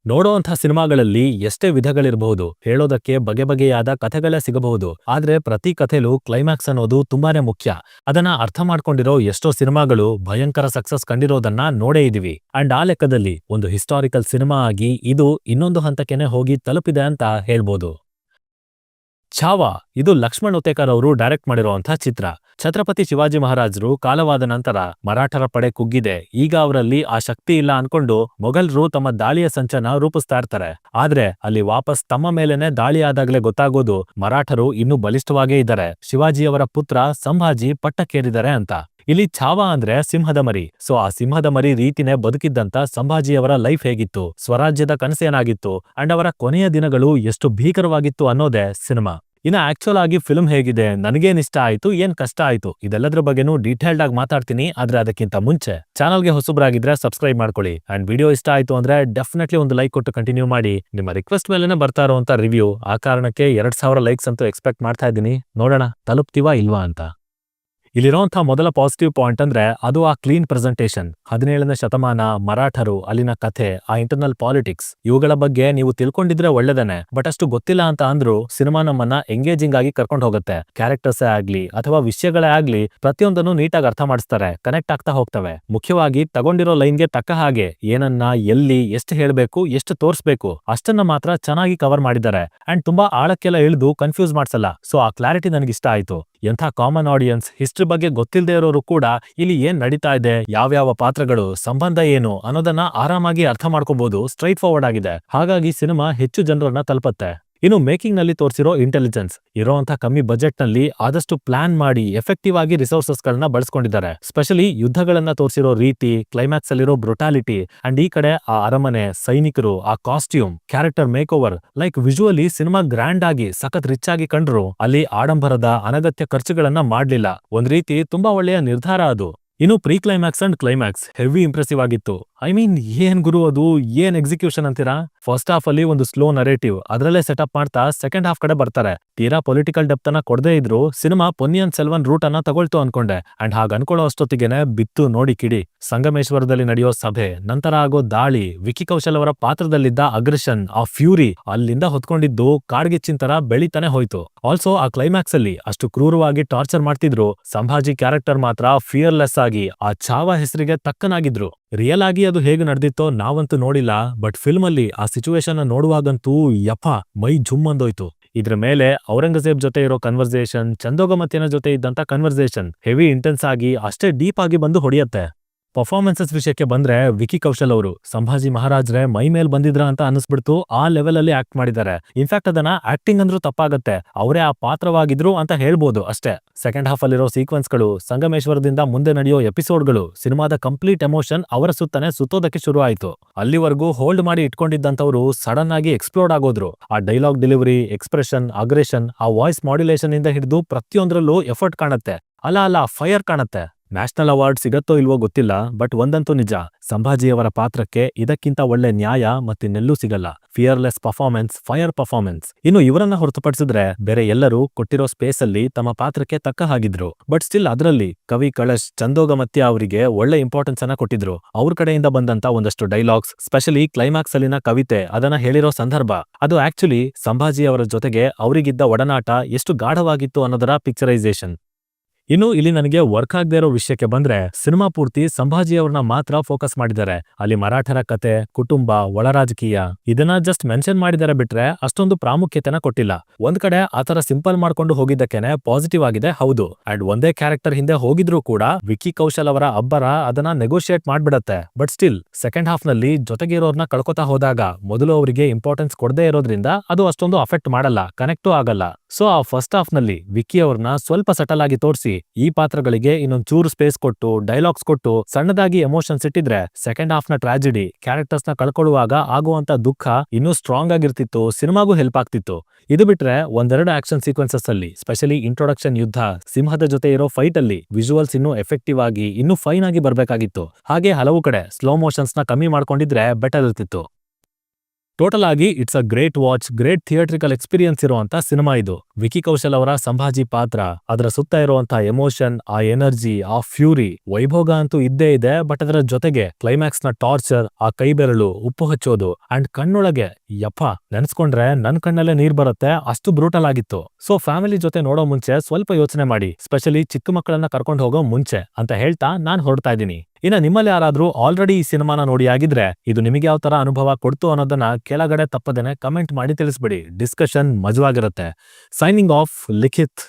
ನೋಡೋಂಥ ಸಿನಿಮಾಗಳಲ್ಲಿ ಎಷ್ಟೇ ವಿಧಗಳಿರಬಹುದು, ಹೇಳೋದಕ್ಕೆ ಬಗೆ ಬಗೆಯಾದ ಕಥೆಗಳೇ ಸಿಗಬಹುದು. ಆದ್ರೆ ಪ್ರತಿ ಕಥೆಲೂ ಕ್ಲೈಮ್ಯಾಕ್ಸ್ ಅನ್ನೋದು ತುಂಬಾನೇ ಮುಖ್ಯ. ಅದನ್ನ ಅರ್ಥ ಮಾಡ್ಕೊಂಡಿರೋ ಎಷ್ಟೋ ಸಿನಿಮಾಗಳು ಭಯಂಕರ ಸಕ್ಸಸ್ ಕಂಡಿರೋದನ್ನ ನೋಡೇ ಇದೀವಿ. ಅಂಡ್ ಆ ಲೆಕ್ಕದಲ್ಲಿ ಒಂದು ಹಿಸ್ಟಾರಿಕಲ್ ಸಿನಿಮಾ ಆಗಿ ಇದು ಇನ್ನೊಂದು ಹಂತಕ್ಕೆನೆ ಹೋಗಿ ತಲುಪಿದೆ ಅಂತ ಹೇಳ್ಬೋದು. ಛಾವಾ ಇದು ಲಕ್ಷ್ಮಣ್ ಉತೇಕರ್ ಅವರು ಡೈರೆಕ್ಟ್ ಮಾಡಿರುವಂತಹ ಚಿತ್ರ. ಛತ್ರಪತಿ ಶಿವಾಜಿ ಮಹಾರಾಜರು ಕಾಲವಾದ ನಂತರ ಮರಾಠರ ಪಡೆ ಕುಗ್ಗಿದೆ, ಈಗ ಅವರಲ್ಲಿ ಆ ಶಕ್ತಿ ಇಲ್ಲ ಅನ್ಕೊಂಡು ಮೊಘಲರು ತಮ್ಮ ದಾಳಿಯ ಸಂಚನ ರೂಪಿಸ್ತಾ ಇರ್ತಾರೆ. ಆದ್ರೆ ಅಲ್ಲಿ ವಾಪಸ್ ತಮ್ಮ ಮೇಲೆನೆ ದಾಳಿ ಆದಾಗ್ಲೇ ಗೊತ್ತಾಗೋದು ಮರಾಠರು ಇನ್ನೂ ಬಲಿಷ್ಠವಾಗೇ ಇದ್ದಾರೆ, ಶಿವಾಜಿಯವರ ಪುತ್ರ ಸಂಭಾಜಿ ಪಟ್ಟಕ್ಕೇರಿದ್ದಾರೆ ಅಂತ. ಇಲ್ಲಿ ಛಾವಾ ಅಂದ್ರೆ ಸಿಂಹದ ಮರಿ. ಸೊ ಆ ಸಿಂಹದ ಮರಿ ರೀತಿನೇ ಬದುಕಿದ್ದಂತ ಸಂಭಾಜಿಯವರ ಲೈಫ್ ಹೇಗಿತ್ತು, ಸ್ವರಾಜ್ಯದ ಕನಸೇನಾಗಿತ್ತು, ಅಂಡ್ ಅವರ ಕೊನೆಯ ದಿನಗಳು ಎಷ್ಟು ಭೀಕರವಾಗಿತ್ತು ಅನ್ನೋದೇ ಸಿನಿಮಾ. ಇನ್ನ ಆಕ್ಚುಲ್ ಆಗಿ ಫಿಲ್ಮ್ ಹೇಗಿದೆ, ನನಗೇನ್ ಇಷ್ಟ ಆಯ್ತು, ಏನ್ ಕಷ್ಟ ಆಯ್ತು, ಇದೆಲ್ಲದ್ರ ಬಗ್ಗೆನೂ ಡೀಟೇಲ್ಡ್ ಆಗಿ ಮಾತಾಡ್ತೀನಿ. ಆದ್ರೆ ಅದಕ್ಕಿಂತ ಮುಂಚೆ ಚಾನಲ್ಗೆ ಹೊಸಬ್ರಾಗಿದ್ರೆ ಸಬ್ಸ್ಕ್ರೈಬ್ ಮಾಡ್ಕೊಳ್ಳಿ. ಅಂಡ್ ವಿಡಿಯೋ ಇಷ್ಟ ಆಯ್ತು ಅಂದ್ರೆ ಡೆಫಿನೆಟ್ಲಿ ಒಂದು ಲೈಕ್ ಕೊಟ್ಟು ಕಂಟಿನ್ಯೂ ಮಾಡಿ. ನಿಮ್ಮ ರಿಕ್ವೆಸ್ಟ್ ಮೇಲೆನೆ ಬರ್ತಾ ಇರುವಂತ ರಿವ್ಯೂ, ಆ ಕಾರಣಕ್ಕೆ 2000 ಲೈಕ್ಸ್ ಅಂತೂ ಎಕ್ಸ್ಪೆಕ್ಟ್ ಮಾಡ್ತಾ ಇದ್ದೀನಿ. ನೋಡೋಣ ತಲುಪ್ತೀವಾ ಇಲ್ವಾ ಅಂತ. ಇಲ್ಲಿರೋಂಥ ಮೊದಲ ಪಾಸಿಟಿವ್ ಪಾಯಿಂಟ್ ಅಂದ್ರೆ ಅದು ಆ ಕ್ಲೀನ್ ಪ್ರೆಸೆಂಟೇಷನ್. 17ನೇ ಶತಮಾನ, ಮರಾಠರು, ಅಲ್ಲಿನ ಕಥೆ, ಆ ಇಂಟರ್ನಲ್ ಪಾಲಿಟಿಕ್ಸ್, ಇವುಗಳ ಬಗ್ಗೆ ನೀವು ತಿಳ್ಕೊಂಡಿದ್ರೆ ಒಳ್ಳೆದೇನೆ. ಬಟ್ ಅಷ್ಟು ಗೊತ್ತಿಲ್ಲ ಅಂತ ಅಂದ್ರೂ ಸಿನಿಮಾ ನಮ್ಮನ್ನ ಎಂಗೇಜಿಂಗ್ ಆಗಿ ಕರ್ಕೊಂಡು ಹೋಗುತ್ತೆ. ಕ್ಯಾರೆಕ್ಟರ್ಸೇ ಆಗ್ಲಿ ಅಥವಾ ವಿಷಯಗಳೇ ಆಗ್ಲಿ ಪ್ರತಿಯೊಂದನ್ನು ನೀಟಾಗಿ ಅರ್ಥ ಮಾಡಿಸ್ತಾರೆ, ಕನೆಕ್ಟ್ ಆಗ್ತಾ ಹೋಗ್ತವೆ. ಮುಖ್ಯವಾಗಿ ತಗೊಂಡಿರೋ ಲೈನ್ಗೆ ತಕ್ಕ ಹಾಗೆ ಏನನ್ನ ಎಲ್ಲಿ ಎಷ್ಟು ಹೇಳ್ಬೇಕು, ಎಷ್ಟು ತೋರಿಸ್ಬೇಕು ಅಷ್ಟನ್ನ ಮಾತ್ರ ಚೆನ್ನಾಗಿ ಕವರ್ ಮಾಡಿದ್ದಾರೆ. ಅಂಡ್ ತುಂಬಾ ಆಳಕ್ಕೆಲ್ಲ ಇಳಿದು ಕನ್ಫ್ಯೂಸ್ ಮಾಡ್ಸಲ್ಲ. ಸೊ ಆ ಕ್ಲಾರಿಟಿ ನನಗಿಷ್ಟ ಆಯ್ತು. ಎಂಥ ಕಾಮನ್ ಆಡಿಯನ್ಸ್, ಹಿಸ್ಟ್ರಿ ಬಗ್ಗೆ ಗೊತ್ತಿಲ್ಲದೆ ಇರೋರು ಕೂಡ ಇಲ್ಲಿ ಏನ್ ನಡೀತಾ ಇದೆ, ಯಾವ್ಯಾವ ಪಾತ್ರಗಳು, ಸಂಬಂಧ ಏನು ಅನ್ನೋದನ್ನ ಆರಾಮಾಗಿ ಅರ್ಥ ಮಾಡ್ಕೋಬಹುದು. ಸ್ಟ್ರೈಟ್ ಫಾರ್ವರ್ಡ್ ಆಗಿದೆ, ಹಾಗಾಗಿ ಸಿನಿಮಾ ಹೆಚ್ಚು ಜನರನ್ನ ತಲುಪತ್ತೆ. ಇನ್ನು ಮೇಕಿಂಗ್ ನಲ್ಲಿ ತೋರಿಸಿರೋ ಇಂಟೆಲಿಜೆನ್ಸ್, ಇರೋಂಥ ಕಮ್ಮಿ ಬಜೆಟ್ ನಲ್ಲಿ ಆದಷ್ಟು ಪ್ಲಾನ್ ಮಾಡಿ ಎಫೆಕ್ಟಿವ್ ಆಗಿ ರಿಸೋರ್ಸಸ್ ಗಳನ್ನ ಬಳಸ್ಕೊಂಡಿದ್ದಾರೆ. ಸ್ಪೆಷಲಿ ಯುದ್ಧಗಳನ್ನ ತೋರಿಸಿರೋ ರೀತಿ, ಕ್ಲೈಮ್ಯಾಕ್ಸ್ ಅಲ್ಲಿರೋ ಬ್ರುಟಾಲಿಟಿ, ಅಂಡ್ ಈ ಕಡೆ ಆ ಅರಮನೆ, ಸೈನಿಕರು, ಆ costume, character make over, like visually cinema grand ಆಗಿ ಸಖತ್ ರಿಚ್ ಆಗಿ ಕಂಡ್ರು ಅಲ್ಲಿ ಆಡಂಬರದ ಅನಗತ್ಯ ಖರ್ಚುಗಳನ್ನ ಮಾಡ್ಲಿಲ್ಲ. ಒಂದ್ ರೀತಿ ತುಂಬಾ ಒಳ್ಳೆಯ ನಿರ್ಧಾರ ಅದು. ಇನ್ನು pre climax and climax heavy impressive ಆಗಿತ್ತು. ಐ ಮೀನ್ ಏನ್ ಗುರು ಅದು, ಏನ್ ಎಕ್ಸಿಕ್ಯೂಷನ್ ಅಂತೀರಾ. ಫಸ್ಟ್ ಹಾಫ್ ಅಲ್ಲಿ ಒಂದು ಸ್ಲೋ ನರೇಟಿವ್, ಅದರಲ್ಲೇ ಸೆಟಪ್ ಮಾಡ್ತಾ ಸೆಕೆಂಡ್ ಹಾಫ್ ಕಡೆ ಬರ್ತಾರೆ. ತೀರಾ ಪೊಲಿಟಿಕಲ್ ಡೆಪ್ತ್ ಅನ್ನ ಕೊಡದೇ ಇದ್ರು ಸಿನಿಮಾ ಪೊನ್ನಿಯಿನ್ ಸೆಲ್ವನ್ ರೂಟ್ ಅನ್ನ ತಗೊಳ್ತು ಅನ್ಕೊಂಡೆ. ಅಂಡ್ ಹಾಗ ಅನ್ಕೊಳ್ಳೋ ಅಷ್ಟೊತ್ತಿಗೆನೆ ಬಿತ್ತು ನೋಡಿ ಕಿಡಿ. ಸಂಗಮೇಶ್ವರದಲ್ಲಿ ನಡೆಯೋ ಸಭೆ, ನಂತರ ಆಗೋ ದಾಳಿ, ವಿಕಿ ಕೌಶಲ್ ಅವರ ಪಾತ್ರದಲ್ಲಿದ್ದ ಅಗ್ರೆಷನ್, ಆ ಫ್ಯೂರಿ ಅಲ್ಲಿಂದ ಹೊತ್ಕೊಂಡಿದ್ದು ಕಾಡ್ಗಿಚ್ಚಿನ ತರ ಬೆಳಿತಾನೆ ಹೋಯ್ತು. ಆಲ್ಸೋ ಆ ಕ್ಲೈಮ್ಯಾಕ್ಸ್ ಅಲ್ಲಿ ಅಷ್ಟು ಕ್ರೂರವಾಗಿ ಟಾರ್ಚರ್ ಮಾಡ್ತಿದ್ರು, ಸಂಭಾಜಿ ಕ್ಯಾರೆಕ್ಟರ್ ಮಾತ್ರ ಫಿಯರ್ಲೆಸ್ ಆಗಿ ಆ ಛಾವಾ ಹೆಸರಿಗೆ ತಕ್ಕನಾಗಿದ್ರು. ರಿಯಲ್ ಆಗಿ ಅದು ಹೇಗೆ ನಡೆದಿತ್ತೋ ನಾವಂತೂ ನೋಡಿಲ್ಲ, ಬಟ್ ಫಿಲ್ಮ್ ಅಲ್ಲಿ ಆ ಸಿಚುವೇಶನ್ ನೋಡುವಾಗಂತೂ ಯಪ್ಪ ಮೈ ಜುಮ್ ಅಂದೋಯ್ತು. ಇದ್ರ ಮೇಲೆ ಔರಂಗಜೇಬ್ ಜೊತೆ ಇರೋ ಕನ್ವರ್ಸೇಷನ್, ಚಂದೋಗಮತ್ಯನ ಜೊತೆ ಇದ್ದಂತ ಕನ್ವರ್ಸೇಷನ್ ಹೆವಿ ಇಂಟೆನ್ಸ್ ಆಗಿ ಅಷ್ಟೇ ಡೀಪ್ ಆಗಿ ಬಂದು ಹೊಡೆಯತ್ತೆ. ಪರ್ಫಾರ್ಮೆನ್ಸಸ್ ವಿಷಯಕ್ಕೆ ಬಂದ್ರೆ ವಿಕಿ ಕೌಶಲ್ ಅವರು ಸಂಭಾಜಿ ಮಹಾರಾಜ್ರೆ ಮೈ ಮೇಲ್ ಬಂದಿದ್ರ ಅಂತ ಅನಿಸ್ಬಿಡ್ತು. ಆ ಲೆವೆಲ್ ಅಲ್ಲಿ ಆಕ್ಟ್ ಮಾಡಿದ್ದಾರೆ. ಇನ್ಫ್ಯಾಕ್ಟ್ ಅದನ್ನ ಆಕ್ಟಿಂಗ್ ಅಂದ್ರೂ ತಪ್ಪಾಗತ್ತೆ, ಅವರೇ ಆ ಪಾತ್ರವಾಗಿದ್ರು ಅಂತ ಹೇಳ್ಬೋದು ಅಷ್ಟೇ. ಸೆಕೆಂಡ್ ಹಾಫ್ ಅಲ್ಲಿರೋ ಸೀಕ್ವೆನ್ಸ್ಗಳು, ಸಂಗಮೇಶ್ವರದಿಂದ ಮುಂದೆ ನಡೆಯೋ ಎಪಿಸೋಡ್ಗಳು, ಸಿನಿಮಾದ ಕಂಪ್ಲೀಟ್ ಎಮೋಷನ್ ಅವರ ಸುತ್ತನೆ ಸುತ್ತೋದಕ್ಕೆ ಶುರು ಆಯ್ತು. ಅಲ್ಲಿವರೆಗೂ ಹೋಲ್ಡ್ ಮಾಡಿ ಇಟ್ಕೊಂಡಿದ್ದಂತವ್ರು ಸಡನ್ ಆಗಿ ಎಕ್ಸ್ಪ್ಲೋರ್ಡ್ ಆಗೋದ್ರು. ಆ ಡೈಲಾಗ್ ಡೆಲಿವರಿ, ಎಕ್ಸ್ಪ್ರೆಷನ್, ಅಗ್ರೆಷನ್, ಆ ವಾಯ್ಸ್ ಮಾಡ್ಯುಲೇಷನ್ ಇಂದ ಹಿಡಿದು ಪ್ರತಿಯೊಂದರಲ್ಲೂ ಎಫರ್ಟ್ ಕಾಣತ್ತೆ. ಅಲ್ಲ ಫೈರ್ ಕಾಣತ್ತೆ. ನ್ಯಾಷನಲ್ ಅವಾರ್ಡ್ ಸಿಗತ್ತೋ ಇಲ್ವೋ ಗೊತ್ತಿಲ್ಲ, ಬಟ್ ಒಂದಂತೂ ನಿಜ, ಸಂಭಾಜಿಯವರ ಪಾತ್ರಕ್ಕೆ ಇದಕ್ಕಿಂತ ಒಳ್ಳೆ ನ್ಯಾಯ ಮತ್ತಿನ್ನೆಲ್ಲೂ ಸಿಗಲ್ಲ. Fearless performance, fire performance. ಇನ್ನು ಇವರನ್ನ ಹೊರತುಪಡಿಸಿದ್ರೆ ಬೇರೆ ಎಲ್ಲರೂ ಕೊಟ್ಟಿರೋ ಸ್ಪೇಸ್ ಅಲ್ಲಿ ತಮ್ಮ ಪಾತ್ರಕ್ಕೆ ತಕ್ಕ ಹಾಗಿದ್ರು. ಬಟ್ ಸ್ಟಿಲ್ ಅದರಲ್ಲಿ ಕವಿ ಕಳಶ್, ಚಂದೋಗಮತ್ಯ ಅವರಿಗೆ ಒಳ್ಳೆ ಇಂಪಾರ್ಟೆನ್ಸ್ ಅನ್ನ ಕೊಟ್ಟಿದ್ರು. ಅವ್ರ ಕಡೆಯಿಂದ ಬಂದಂತ ಒಂದಷ್ಟು ಡೈಲಾಗ್ಸ್, ಸ್ಪೆಷಲಿ ಕ್ಲೈಮ್ಯಾಕ್ಸ್ ಅಲ್ಲಿನ ಕವಿತೆ, ಅದನ್ನ ಹೇಳಿರೋ ಸಂದರ್ಭ, ಅದು ಆಕ್ಚುಲಿ ಸಂಭಾಜಿಯವರ ಜೊತೆಗೆ ಅವರಿಗಿದ್ದ ಒಡನಾಟ ಎಷ್ಟು ಗಾಢವಾಗಿತ್ತು ಅನ್ನೋದರ ಪಿಕ್ಚರೈಸೇಷನ್. ಇನ್ನು ಇಲ್ಲಿ ನನಗೆ ವರ್ಕ್ ಆಗದೆ ಇರೋ ವಿಷಯಕ್ಕೆ ಬಂದ್ರೆ, ಸಿನಿಮಾ ಪೂರ್ತಿ ಸಂಭಾಜಿಯವ್ರನ್ನ ಮಾತ್ರ ಫೋಕಸ್ ಮಾಡಿದ್ದಾರೆ. ಅಲ್ಲಿ ಮರಾಠರ ಕತೆ, ಕುಟುಂಬ, ಒಳ ರಾಜಕೀಯ ಇದನ್ನ ಜಸ್ಟ್ ಮೆನ್ಷನ್ ಮಾಡಿದರೆ ಬಿಟ್ರೆ ಅಷ್ಟೊಂದು ಪ್ರಾಮುಖ್ಯತೆನ ಕೊಟ್ಟಿಲ್ಲ. ಒಂದ್ ಕಡೆ ಆತರ ಸಿಂಪಲ್ ಮಾಡ್ಕೊಂಡು ಹೋಗಿದ್ದಕ್ಕೇನೆ ಪಾಸಿಟಿವ್ ಆಗಿದೆ, ಹೌದು. ಅಂಡ್ ಒಂದೇ ಕ್ಯಾರೆಕ್ಟರ್ ಹಿಂದೆ ಹೋಗಿದ್ರು ಕೂಡ ವಿಕಿ ಕೌಶಲ್ ಅವರ ಅಬ್ಬರ ಅದನ್ನ ನೆಗೋಷಿಯೇಟ್ ಮಾಡ್ಬಿಡತ್ತೆ. ಬಟ್ ಸ್ಟಿಲ್ ಸೆಕೆಂಡ್ ಹಾಫ್ ನಲ್ಲಿ ಜೊತೆಗಿರೋರ್ನ ಕಳ್ಕೊತಾ ಹೋದಾಗ ಮೊದಲು ಅವರಿಗೆ ಇಂಪಾರ್ಟೆನ್ಸ್ ಕೊಡದೇ ಇರೋದ್ರಿಂದ ಅದು ಅಷ್ಟೊಂದು ಅಫೆಕ್ಟ್ ಮಾಡಲ್ಲ, ಕನೆಕ್ಟೂ ಆಗಲ್ಲ. ಸೊ ಆ ಫಸ್ಟ್ ಹಾಫ್ ನಲ್ಲಿ ವಿಕಿ ಅವ್ರನ್ನ ಸ್ವಲ್ಪ ಸಟಲ್ ಆಗಿ ತೋರಿಸಿ ಈ ಪಾತ್ರಗಳಿಗೆ ಇನ್ನೊಂದ್ ಚೂರು ಸ್ಪೇಸ್ ಕೊಟ್ಟು, ಡೈಲಾಗ್ಸ್ ಕೊಟ್ಟು, ಸಣ್ಣದಾಗಿ ಎಮೋಷನ್ಸ್ ಇಟ್ಟಿದ್ರೆ ಸೆಕೆಂಡ್ ಹಾಫ್ ನ ಟ್ರಾಜಿಡಿ, ಕ್ಯಾರೆಕ್ಟರ್ಸ್ ನ ಕಳ್ಕೊಳ್ಳುವಾಗ ಆಗುವಂತ ದುಃಖ ಇನ್ನೂ ಸ್ಟ್ರಾಂಗ್ ಆಗಿರ್ತಿತ್ತು, ಸಿನಿಮಾಗೂ ಹೆಲ್ಪ್ ಆಗ್ತಿತ್ತು. ಇದು ಬಿಟ್ರೆ ಒಂದೆರಡು ಆಕ್ಷನ್ ಸೀಕ್ವೆನ್ಸಸ್ ಅಲ್ಲಿ, ಸ್ಪೆಷಲಿ ಇಂಟ್ರೊಡಕ್ಷನ್ ಯುದ್ಧ, ಸಿಂಹದ ಜೊತೆ ಇರೋ ಫೈಟ್ ಅಲ್ಲಿ ವಿಜುವಲ್ಸ್ ಇನ್ನೂ ಎಫೆಕ್ಟಿವ್ ಆಗಿ, ಇನ್ನೂ ಫೈನ್ ಆಗಿ ಬರ್ಬೇಕಾಗಿತ್ತು. ಹಾಗೆ ಹಲವು ಕಡೆ ಸ್ಲೋ ಮೋಷನ್ಸ್ ನ ಕಮ್ಮಿ ಮಾಡ್ಕೊಂಡಿದ್ರೆ ಬೆಟರ್ ಇರ್ತಿತ್ತು. ಟೋಟಲ್ ಆಗಿ it's a great watch, great theatrical experience ಇರುವಂತ ಸಿನಿಮಾ ಇದು. ವಿಕಿ ಕೌಶಲ್ ಅವರ ಸಂಭಾಜಿ ಪಾತ್ರ, ಅದರ ಸುತ್ತ ಇರುವಂತ ಎಮೋಷನ್, ಆ ಎನರ್ಜಿ, ಆ ಫ್ಯೂರಿ, ವೈಭೋಗ ಅಂತೂ ಇದ್ದೇ ಇದೆ. ಬಟ್ ಅದರ ಜೊತೆಗೆ ಕ್ಲೈಮ್ಯಾಕ್ಸ್ ನ ಟಾರ್ಚರ್, ಆ ಕೈಬೆರಳು, ಉಪ್ಪು ಹಚ್ಚೋದು ಅಂಡ್ ಕಣ್ಣೊಳಗೆ ಯಪ್ಪ ನೆನ್ಸ್ಕೊಂಡ್ರೆ ನನ್ ಕಣ್ಣಲ್ಲೇ ನೀರ್ ಬರುತ್ತೆ, ಅಷ್ಟು ಬ್ರೂಟಲ್ ಆಗಿತ್ತು. ಸೊ ಫ್ಯಾಮಿಲಿ ಜೊತೆ ನೋಡೋ ಮುಂಚೆ ಸ್ವಲ್ಪ ಯೋಚನೆ ಮಾಡಿ, ಸ್ಪೆಷಲಿ ಚಿಕ್ಕ ಮಕ್ಕಳನ್ನ ಕರ್ಕೊಂಡು ಹೋಗೋ ಮುಂಚೆ ಅಂತ ಹೇಳ್ತಾ ನಾನ್ ಹೊರಡ್ತಾ ಇದ್ದೀನಿ. ಇನ್ನ ನಿಮ್ಮಲ್ಲಿ ಯಾರಾದ್ರೂ ಆಲ್ರೆಡಿ ಈ ಸಿನಿಮಾನ ನೋಡಿ ಆಗಿದ್ರೆ ಇದು ನಿಮಗೆ ಯಾವ ತರ ಅನುಭವ ಕೊಡ್ತು ಅನ್ನೋದನ್ನ ಕೆಳಗಡೆ ತಪ್ಪದೇನೆ ಕಮೆಂಟ್ ಮಾಡಿ ತಿಳಿಸ್ಬಿಡಿ. ಡಿಸ್ಕಷನ್ ಮಜವಾಗಿರುತ್ತೆ. ಸೈನಿಂಗ್ ಆಫ್, ಲಿಖಿತ್.